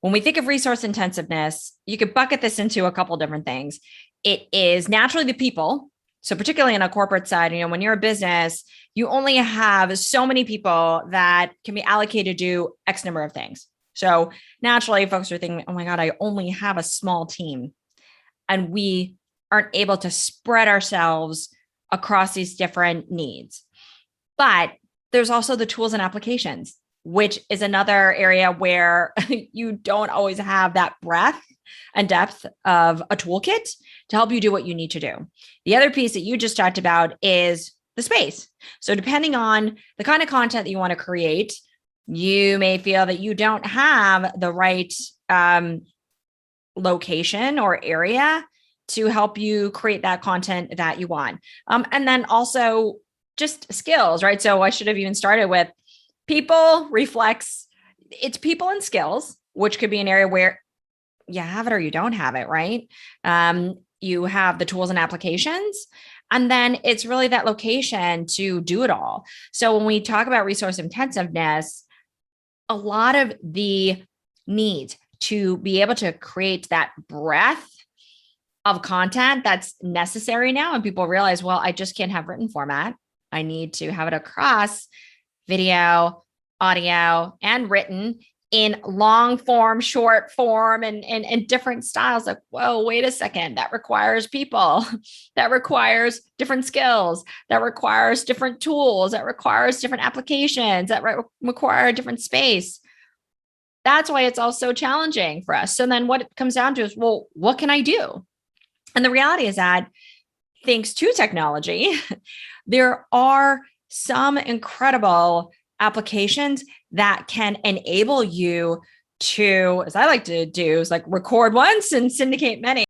when we think of resource intensiveness, you could bucket this into a couple different things. It is naturally the people. So particularly on a corporate side, when you're a business, you only have so many people that can be allocated to do X number of things. So naturally, folks are thinking, oh my God, I only have a small team. And we aren't able to spread ourselves across these different needs. But there's also the tools and applications, which is another area where you don't always have that breadth and depth of a toolkit to help you do what you need to do. The other piece that you just talked about is the space. So depending on the kind of content that you want to create, you may feel that you don't have the right location or area to help you create that content that you want. And then also just skills, right? So I should have even started with people reflects, it's people and skills, which could be an area where you have it or you don't have it, right? You have the tools and applications, and then it's really that location to do it all. So when we talk about resource intensiveness, a lot of the needs to be able to create that breadth of content that's necessary now, and people realize, well, I just can't have written format. I need to have it across video, audio, and written in long form, short form, and different styles. Like, whoa, wait a second. That requires people. That requires different skills. That requires different tools. That requires different applications. That require a different space. That's why it's all so challenging for us. So then what it comes down to is, well, what can I do? And the reality is that thanks to technology, there are some incredible applications that can enable you to, as I like to do, is like record once and syndicate many.